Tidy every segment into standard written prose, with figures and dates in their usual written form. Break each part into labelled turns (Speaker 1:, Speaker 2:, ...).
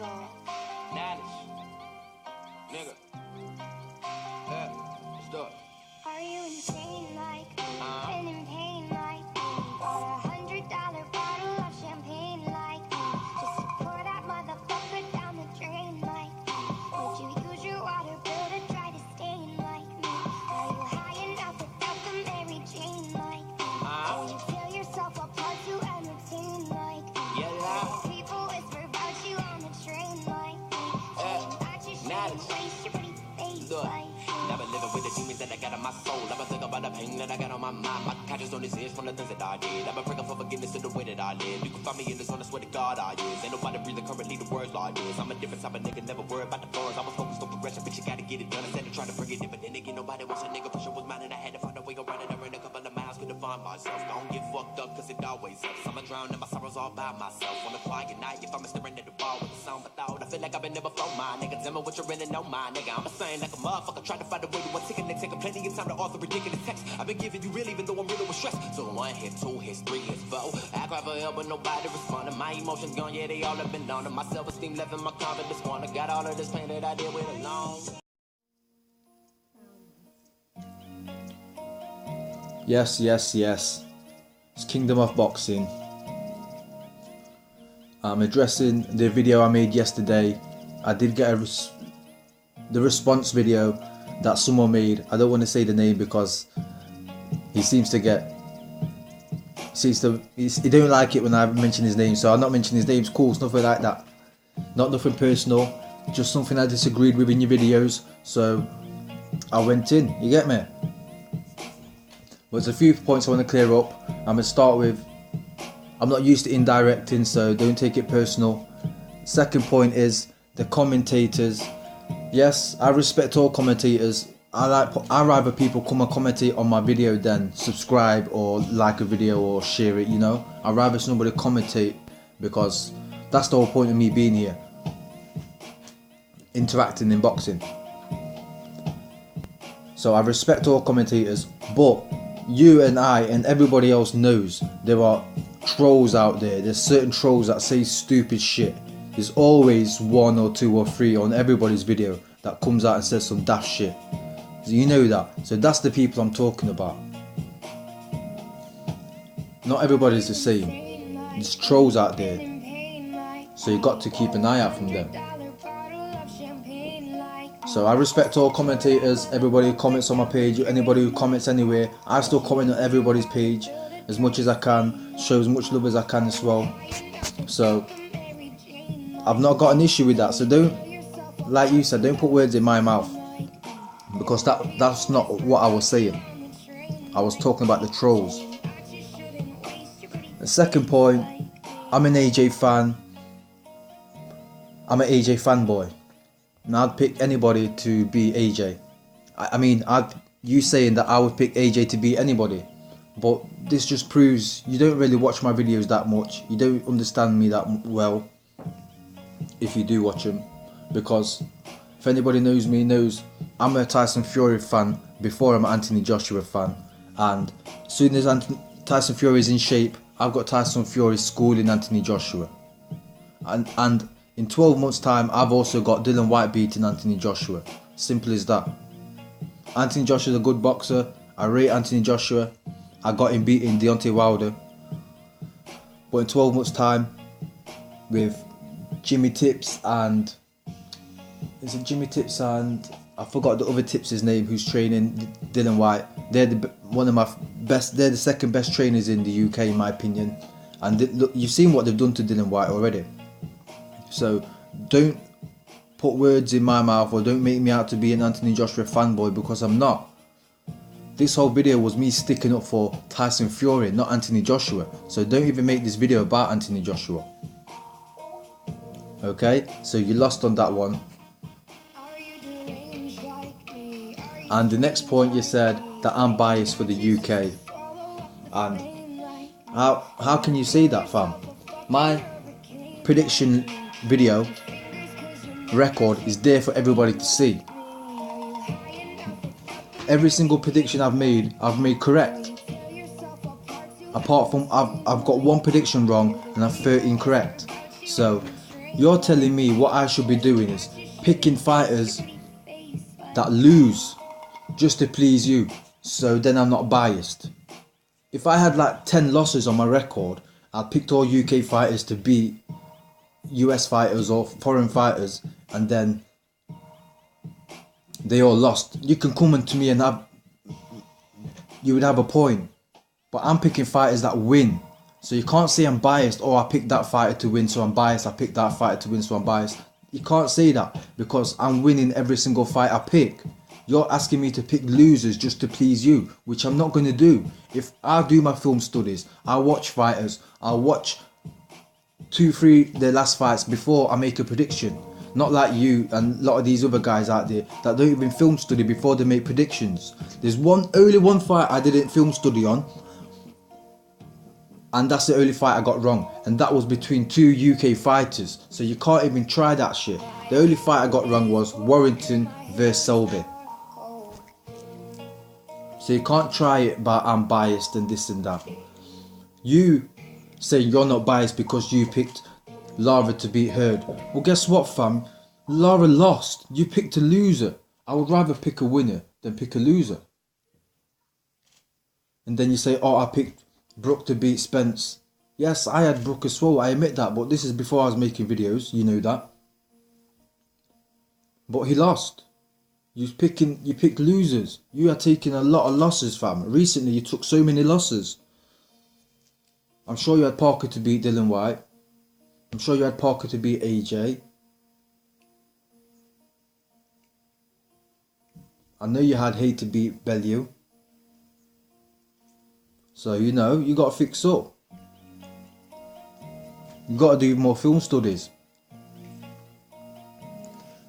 Speaker 1: Nanish. Nigga. Yeah, let's do it.
Speaker 2: Are you insane like me? Been in pain like me? Bought $100 bottle of champagne like me? Just to pour that motherfucker down the drain like me? Would you use your water bill to try to stain like me? Are you high enough without the Mary Jane like me? Will you tear yourself apart to entertain like me? People whisper about you on the train like me. Saying that you shouldn't waste your pretty face like me.
Speaker 1: Never living with the demons that I got on my soul. Never think about the pain that I got on my mind. My conscience on this is from the things that I did. I've been praying for forgiveness in the way that I live. You can find me in the zone, I swear to God I is. Ain't nobody breathing currently the words like this. I'm a different type of nigga, never worry about the bars. I was focused on progression, but you gotta get it done. Instead of trying to bring it in, but then again, nobody wants a nigga. Pressure was mine and I had to find a way around it. I ran a couple of miles, couldn't find myself. Don't get fucked up, cause it always helps. I'ma drown in my sorrows all by myself. On a quiet night, if I'm staring at the wall with the sound of thought, I feel like I've been there before, my nigga. Tell me what you really know, my nigga. I'm a saying like a motherfucker, trying to find a way to take a take plenty of time to author ridiculous text. I've been giving you real even though I'm really with stress. So 1 hit, 2 hits, 3 hits, 4. I cry for help but nobody responded. My emotions gone, yeah, they all have been on. My self-esteem left in my confidence corner. Got all of this pain that I did with alone.
Speaker 3: Yes. It's Kingdom of Boxing. I'm addressing the video I made yesterday. I did get the response video that someone made. I don't want to say the name because he don't like it when I mention his name, so I'm not mentioning his name. It's cool, it's nothing like that. Not nothing personal, just something I disagreed with in your videos, so I went in, you get me? But there's a few points I want to clear up. I'm going to start with, I'm not used to indirecting, so don't take it personal. Second point is the commentators. Yes, I respect all commentators. I rather people come and commentate on my video than subscribe or like a video or share it, you know. I'd rather somebody commentate because that's the whole point of me being here. Interacting in boxing. So I respect all commentators, but you and I and everybody else knows there are trolls out there. There's certain trolls that say stupid shit. There's always 1 or 2 or 3 on everybody's video that comes out and says some daft shit. So you know that. So that's the people I'm talking about. Not everybody's the same. There's trolls out there. So you got to keep an eye out from them. So I respect all commentators, everybody who comments on my page, anybody who comments anywhere. I still comment on everybody's page as much as I can, show as much love as I can as well. So I've not got an issue with that. So don't, like you said, don't put words in my mouth, because that's not what I was saying. I was talking about the trolls. The second point, I'm an AJ fan. I'm an AJ fanboy. And I'd pick anybody to be AJ. I mean, you saying that I would pick AJ to beat anybody, but this just proves you don't really watch my videos that much. You don't understand me that well, if you do watch them, because if anybody knows me knows I'm a Tyson Fury fan before I'm an Anthony Joshua fan, and as soon as Tyson Fury is in shape, I've got Tyson Fury schooling Anthony Joshua, and in 12 months time I've also got Dylan White beating Anthony Joshua. Simple as that. Anthony Joshua is a good boxer. I rate Anthony Joshua. I got him beating Deontay Wilder. But in 12 months time, with Jimmy Tips and I forgot the other Tips' name, who's training Dylan White. They're they're the second best trainers in the UK in my opinion. And look, you've seen what they've done to Dylan White already. So don't put words in my mouth, or don't make me out to be an Anthony Joshua fanboy, because I'm not. This whole video was me sticking up for Tyson Fury, not Anthony Joshua. So don't even make this video about Anthony Joshua. Okay, so you lost on that one. And the next point, you said that I'm biased for the UK. And how can you say that, fam? My prediction video record is there for everybody to see. Every single prediction I've made correct. Apart from I've got one prediction wrong and I'm 13 correct. So You're telling me what I should be doing is picking fighters that lose just to please you, so then I'm not biased. If I had like 10 losses on my record, I picked all UK fighters to beat US fighters or foreign fighters, and then they all lost. You can come to me and you would have a point. But I'm picking fighters that win. So you can't say I'm biased, oh I picked that fighter to win so I'm biased, I picked that fighter to win so I'm biased. You can't say that, because I'm winning every single fight I pick. You're asking me to pick losers just to please you, which I'm not going to do. If I do my film studies, I watch fighters, I'll watch 2-3 their last fights before I make a prediction. Not like you and a lot of these other guys out there that don't even film study before they make predictions. There's only one fight I didn't film study on, and that's the only fight I got wrong, and that was between 2 UK fighters. So you can't even try that shit. The only fight I got wrong was Warrington versus Selby. So you can't try it but I'm biased and this and that. You say you're not biased because you picked Lara to beat Heard. Well, guess what, fam? Lara lost. You picked a loser. I would rather pick a winner than pick a loser. And then you say, oh, I picked Brook to beat Spence. Yes, I had Brook as well, I admit that, but this is before I was making videos, you know that. But he lost. You picked losers. You are taking a lot of losses, fam. Recently you took so many losses. I'm sure you had Parker to beat Dylan White. I'm sure you had Parker to beat AJ. I know you had Hay to beat Bellew. So, you know, you got to fix up. You got to do more film studies.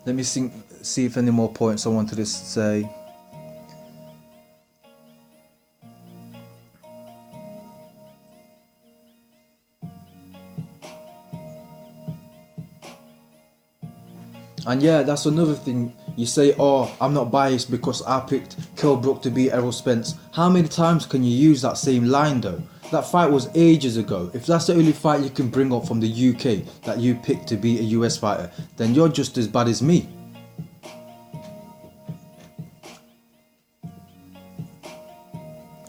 Speaker 3: Let me see if any more points I wanted to say. And yeah, that's another thing. You say, oh, I'm not biased because I picked Kell Brook to beat Errol Spence. How many times can you use that same line though? That fight was ages ago. If that's the only fight you can bring up from the UK that you picked to beat a US fighter, then you're just as bad as me.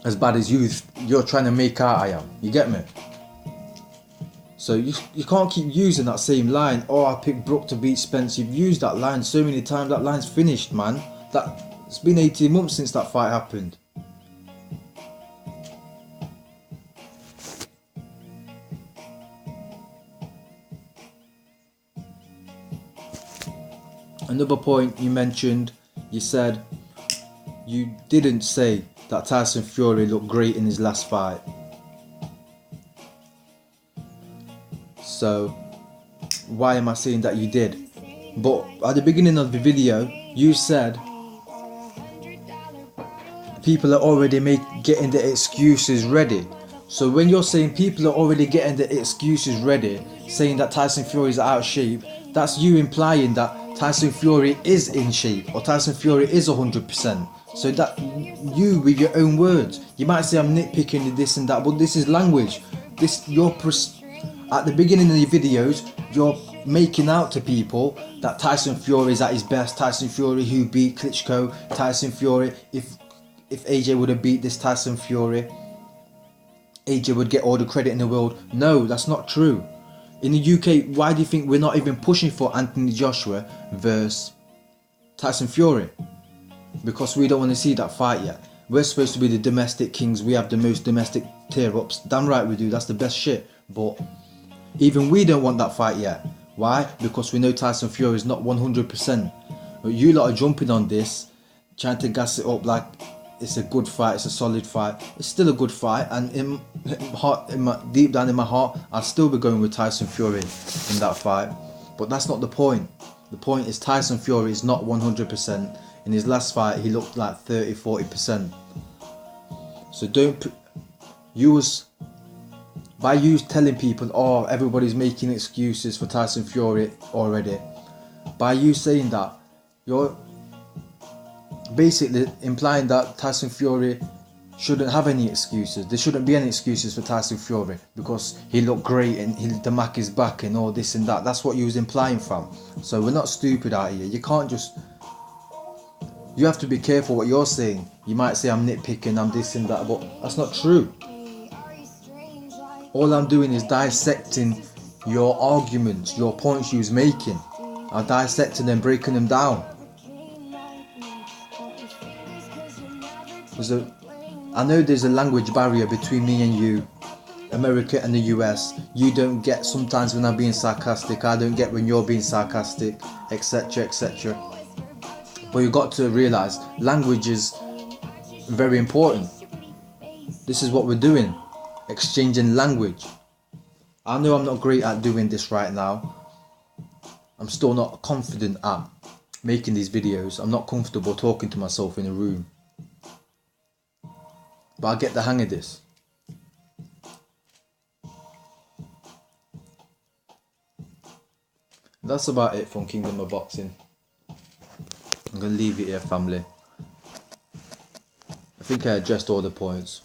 Speaker 3: As bad as you're trying to make out I am. You get me? So you can't keep using that same line. Oh, I picked Brook to beat Spence. You've used that line so many times. That line's finished, man. It's been 18 months since that fight happened. Another point you mentioned, you said you didn't say that Tyson Fury looked great in his last fight. So why am I saying that you did? But at the beginning of the video you said people are already getting the excuses ready. So when you're saying people are already getting the excuses ready, saying that Tyson Fury is out of shape, that's you implying that Tyson Fury is in shape or Tyson Fury is 100%. So that you, with your own words, you might say I'm nitpicking this and that, but this is language. At the beginning of your videos, you're making out to people that Tyson Fury is at his best. Tyson Fury who beat Klitschko. Tyson Fury, if AJ would have beat this Tyson Fury, AJ would get all the credit in the world. No, that's not true. In the UK, why do you think we're not even pushing for Anthony Joshua versus Tyson Fury? Because we don't want to see that fight yet. We're supposed to be the domestic kings. We have the most domestic tear-ups. Damn right we do. That's the best shit. But even we don't want that fight yet. Why? Because we know Tyson Fury is not 100%. But you lot are jumping on this, trying to gas it up like it's a good fight, it's a solid fight. It's still a good fight, and deep down in my heart, I'll still be going with Tyson Fury in that fight. But that's not the point. The point is Tyson Fury is not 100%. In his last fight, he looked like 30-40%. So by you telling people, oh, everybody's making excuses for Tyson Fury already, by you saying that, you're basically implying that Tyson Fury shouldn't have any excuses. There shouldn't be any excuses for Tyson Fury because he looked great and the Mac is back and all this and that. That's what you was implying, fam. So we're not stupid out here. You can't just... You have to be careful what you're saying. You might say I'm nitpicking, I'm this and that, but that's not true. All I'm doing is dissecting your arguments, your points you was making. I'm dissecting them, breaking them down. I know there's a language barrier between me and you, America and the US. You don't get sometimes when I'm being sarcastic, I don't get when you're being sarcastic, etc, etc. But you got to realise language is very important. This is what we're doing, exchanging language. I know I'm not great at doing this right now. I'm still not confident at making these videos. I'm not comfortable talking to myself in a room. But I'll get the hang of this. That's about it from Kingdom of Boxing. I'm going to leave it here, family. I think I addressed all the points.